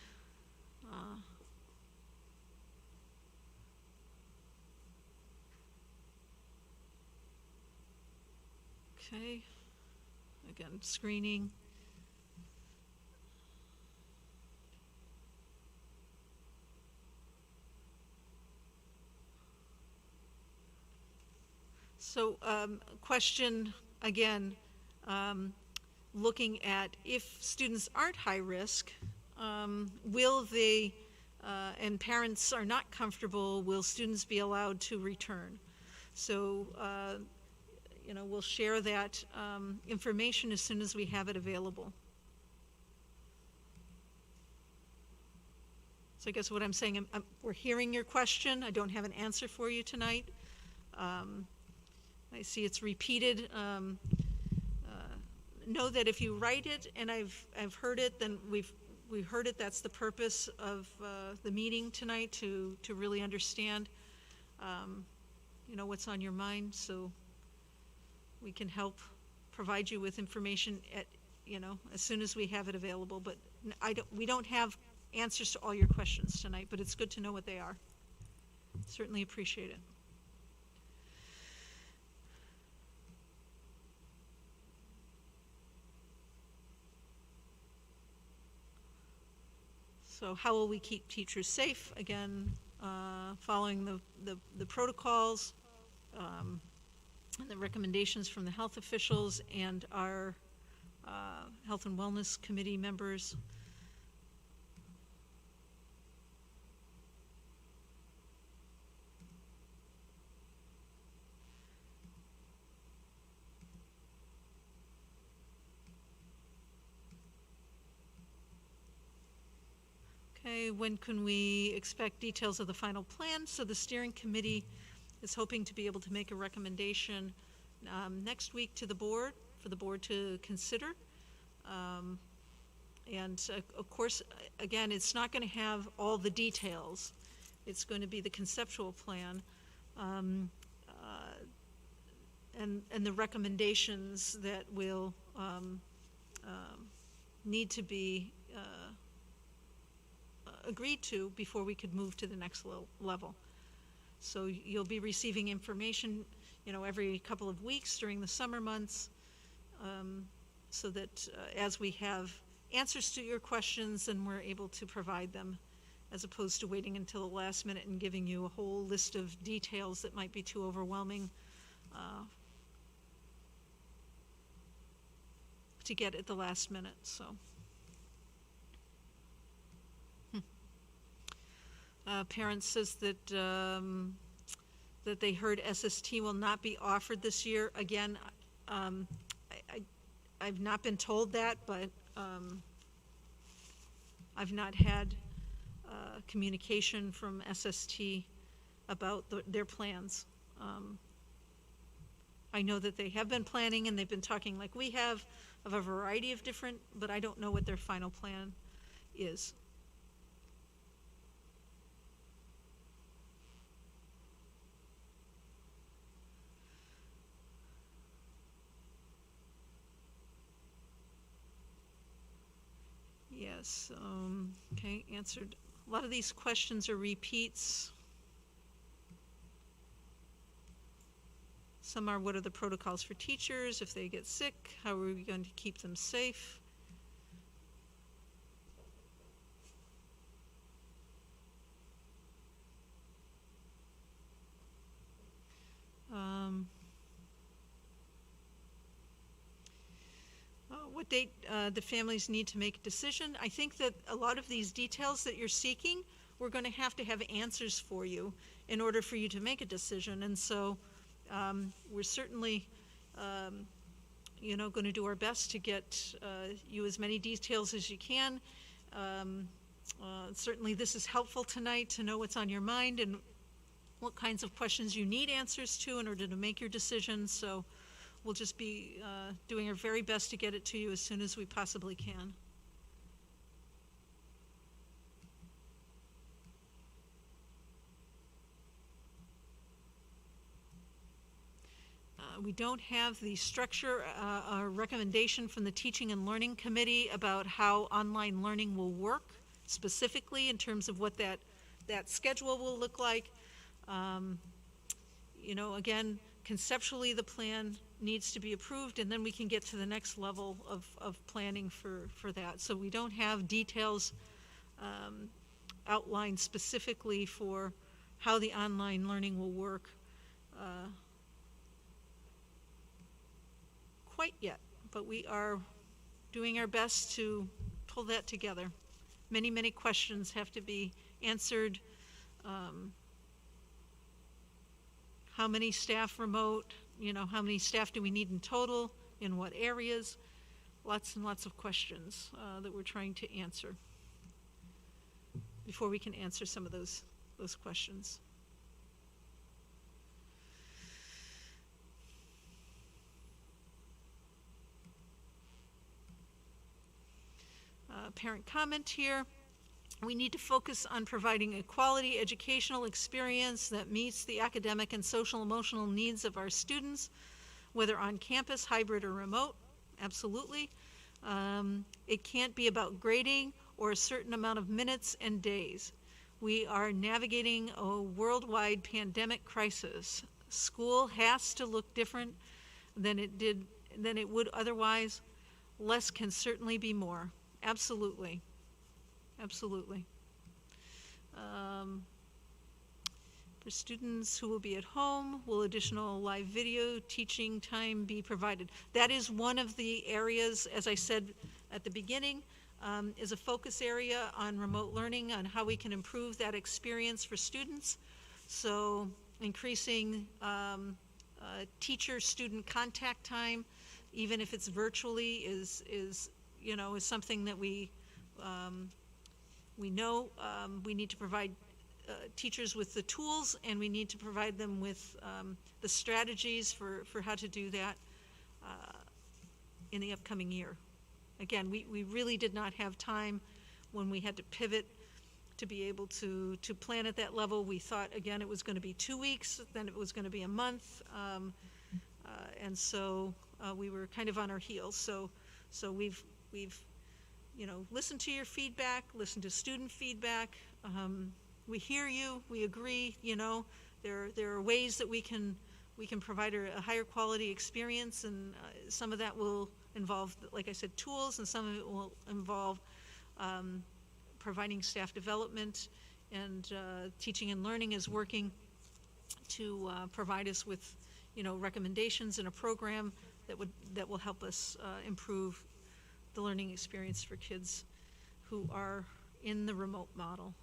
Okay, again, screening. So, question again, looking at if students aren't high risk, will they, and parents are not comfortable, will students be allowed to return? So, we'll share that information as soon as we have it available. So I guess what I'm saying, we're hearing your question. I don't have an answer for you tonight. I see it's repeated. Know that if you write it and I've heard it, then we've heard it. That's the purpose of the meeting tonight, to really understand what's on your mind, so we can help provide you with information at as soon as we have it available. But we don't have answers to all your questions tonight, but it's good to know what they are. Certainly appreciate it. So how will we keep teachers safe? Again, following the protocols and the recommendations from the health officials and our Health and Wellness Committee members. Okay, when can we expect details of the final plan? So the steering committee is hoping to be able to make a recommendation next week to the board, for the board to consider. And of course, again, it's not going to have all the details. It's going to be the conceptual plan and the recommendations that will need to be agreed to before we could move to the next level. So you'll be receiving information, every couple of weeks during the summer months, so that as we have answers to your questions, then we're able to provide them, as opposed to waiting until the last minute and giving you a whole list of details that might be too overwhelming to get at the last minute. So. Parents says that that they heard SST will not be offered this year. Again, I've not been told that, but I've not had communication from SST about their plans. I know that they have been planning and they've been talking like we have of a variety of different, but I don't know what their final plan is. Yes, okay, answered. A lot of these questions are repeats. Some are, what are the protocols for teachers if they get sick? How are we going to keep them safe? what date the families need to make a decision. I think that a lot of these details that you're seeking, we're going to have answers for you in order for you to make a decision. And so we're certainly, going to do our best to get you as many details as you can. Certainly this is helpful tonight to know what's on your mind and what kinds of questions you need answers to in order to make your decision. So we'll just be doing our very best to get it to you as soon as we possibly can. We don't have the structure or recommendation from the Teaching and Learning Committee about how online learning will work, specifically in terms of what that schedule will look like. Again, conceptually the plan needs to be approved, and then we can get to the next level of planning for that. So we don't have details outlined specifically for how the online learning will work quite yet, but we are doing our best to pull that together. Many, many questions have to be answered. How many staff remote? How many staff do we need in total? In what areas? Lots and lots of questions that we're trying to answer before we can answer some of those questions. Parent comment here. We need to focus on providing a quality educational experience that meets the academic and social emotional needs of our students, whether on campus, hybrid, or remote. Absolutely. It can't be about grading or a certain amount of minutes and days. We are navigating a worldwide pandemic crisis. School has to look different than it would otherwise. Less can certainly be more. Absolutely. Absolutely. For students who will be at home, will additional live video teaching time be provided? That is one of the areas, as I said at the beginning, is a focus area on remote learning, on how we can improve that experience for students. So increasing teacher-student contact time, even if it's virtually, is something that we know we need to provide teachers with the tools, and we need to provide them with the strategies for how to do that in the upcoming year. Again, we really did not have time when we had to pivot to be able to plan at that level. We thought, again, it was going to be 2 weeks, then it was going to be a month, and so we were kind of on our heels. So we've listened to your feedback, listened to student feedback. We hear you, we agree. There are ways that we can provide a higher quality experience, and some of that will involve, like I said, tools, and some of it will involve providing staff development, and Teaching and Learning is working to provide us with recommendations and a program that will help us improve the learning experience for kids who are in the remote model.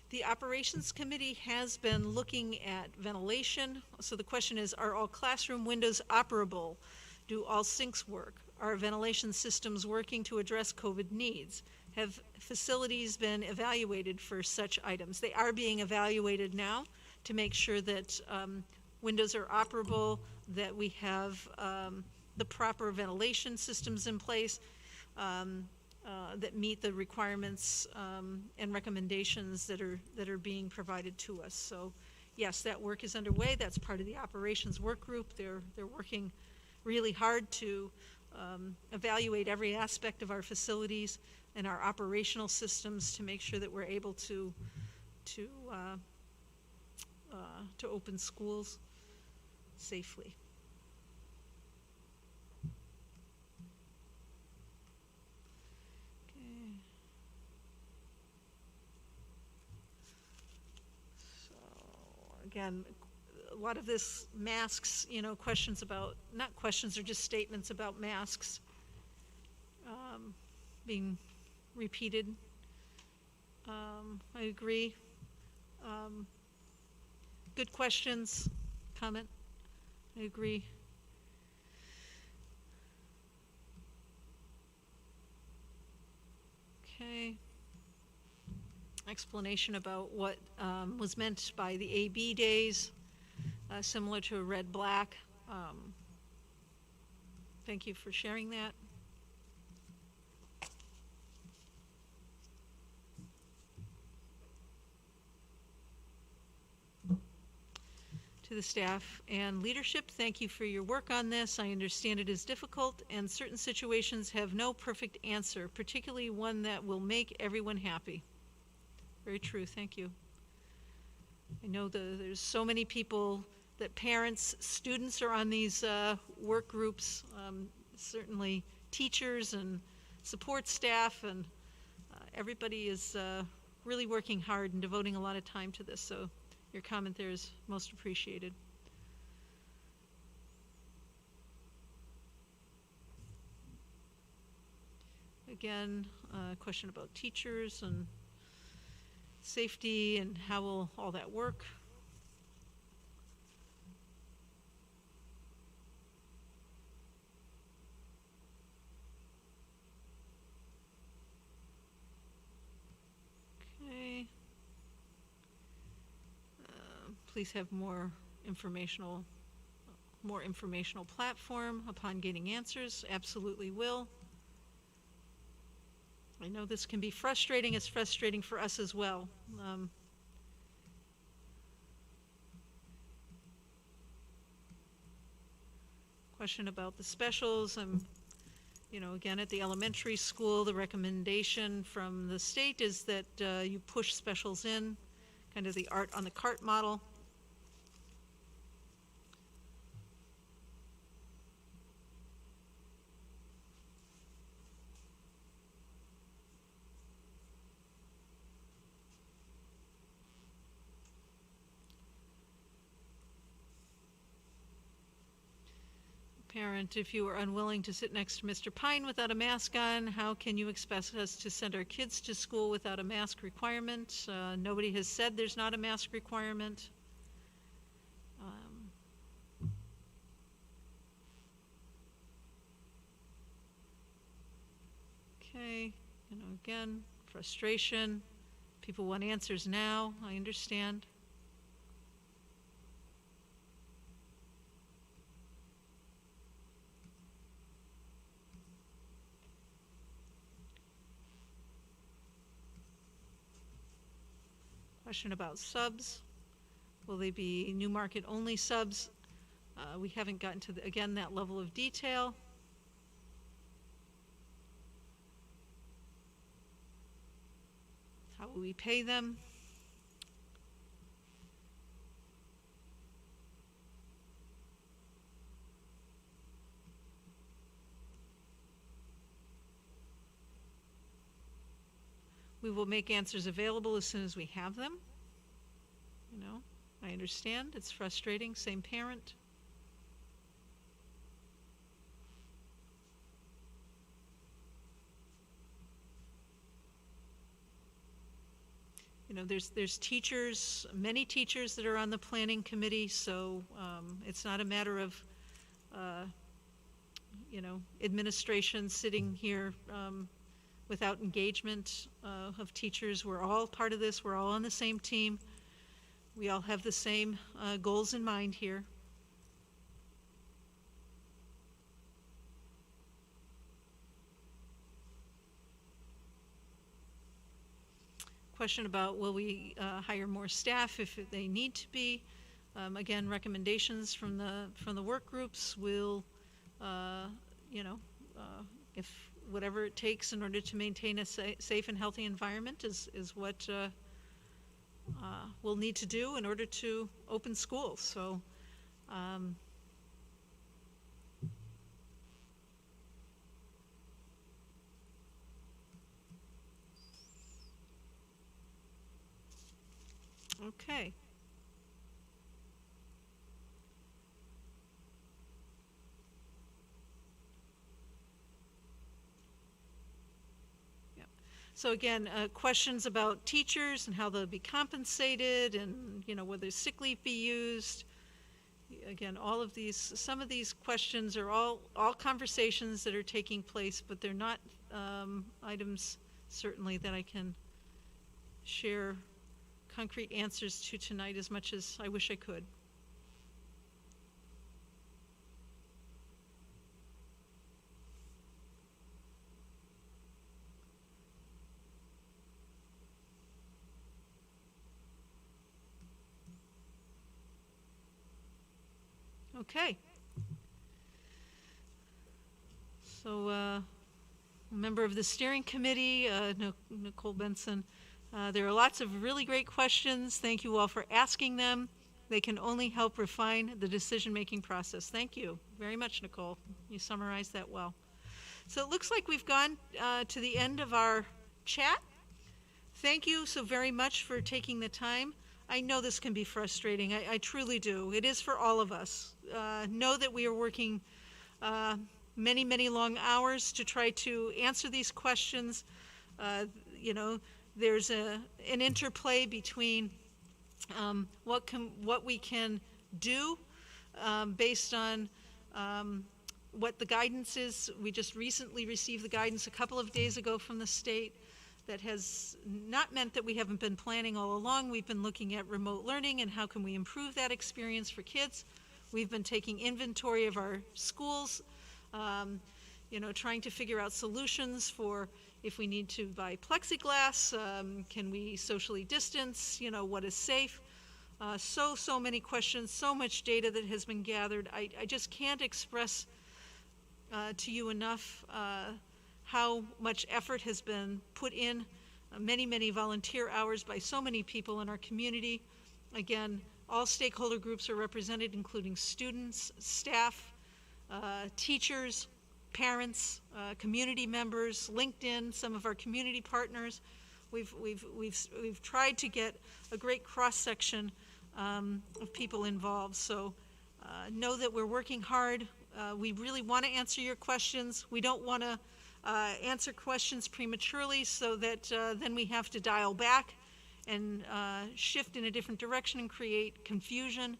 The Operations Committee has been looking at ventilation. So the question is, are all classroom windows operable? Do all sinks work? Are ventilation systems working to address COVID needs? Have facilities been evaluated for such items? They are being evaluated now to make sure that windows are operable, that we have the proper ventilation systems in place, that meet the requirements and recommendations that are being provided to us. So yes, that work is underway. That's part of the operations work group. They're working really hard to evaluate every aspect of our facilities and our operational systems to make sure that we're able to open schools safely. again, a lot of this masks, questions about, not questions, or just statements about masks being repeated. I agree. Good questions, comment, I agree. Okay. Explanation about what was meant by the AB days, similar to red-black. Thank you for sharing that. To the staff and leadership, thank you for your work on this. I understand it is difficult and certain situations have no perfect answer, particularly one that will make everyone happy. Very true, thank you. I know there's so many people, that parents, students are on these work groups, certainly teachers and support staff, and everybody is really working hard and devoting a lot of time to this, so your comment there is most appreciated. Again, a question about teachers and safety and how will all that work. Okay. Please have more informational platform upon getting answers. Absolutely will. I know this can be frustrating. It's frustrating for us as well. Question about the specials. Again, at the elementary school, the recommendation from the state is that you push specials in, kind of the art on the cart model. Parent, if you are unwilling to sit next to Mr. Pine without a mask on, how can you expect us to send our kids to school without a mask requirement? Nobody has said there's not a mask requirement. Okay, again, frustration. People want answers now, I understand. Question about subs. Will they be Newmarket only subs? We haven't gotten to, again, that level of detail. How will we pay them? We will make answers available as soon as we have them. I understand, it's frustrating, same parent. There's teachers, many teachers that are on the planning committee, so it's not a matter of, administration sitting here without engagement of teachers. We're all part of this, we're all on the same team. We all have the same goals in mind here. Question about will we hire more staff if they need to be. Again, recommendations from the work groups will, if whatever it takes in order to maintain a safe and healthy environment is what we'll need to do in order to open schools. So okay. So again, questions about teachers and how they'll be compensated, and whether sick leave be used. Again, some of these questions are all conversations that are taking place, but they're not items certainly that I can share concrete answers to tonight, as much as I wish I could. Okay. So, a member of the steering committee, Nicole Benson, there are lots of really great questions. Thank you all for asking them. They can only help refine the decision-making process. Thank you very much, Nicole. You summarized that well. So it looks like we've gone to the end of our chat. Thank you so very much for taking the time. I know this can be frustrating. I truly do. It is for all of us. Know that we are working many, many long hours to try to answer these questions. There's an interplay between what we can do based on what the guidance is. We just recently received the guidance a couple of days ago from the state. That has not meant that we haven't been planning all along. We've been looking at remote learning and how can we improve that experience for kids. We've been taking inventory of our schools, trying to figure out solutions for if we need to buy plexiglass, can we socially distance, what is safe. So many questions, so much data that has been gathered. I just can't express to you enough how much effort has been put in, many volunteer hours by so many people in our community. Again, all stakeholder groups are represented, including students, staff, teachers, parents, community members, LinkedIn, some of our community partners. We've tried to get a great cross-section of people involved. So know that we're working hard. We really want to answer your questions. We don't want to answer questions prematurely so that then we have to dial back and shift in a different direction and create confusion.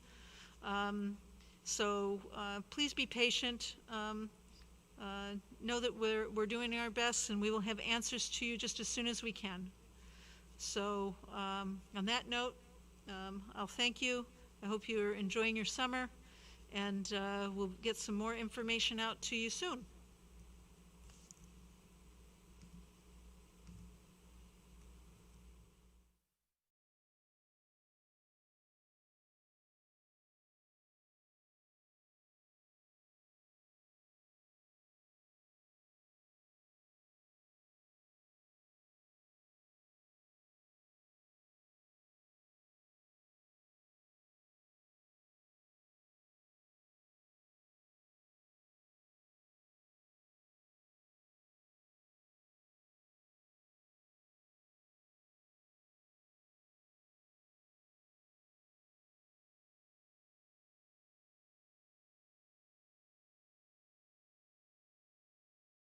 So please be patient. Know that we're doing our best, and we will have answers to you just as soon as we can. So on that note, I'll thank you. I hope you're enjoying your summer, and we'll get some more information out to you soon.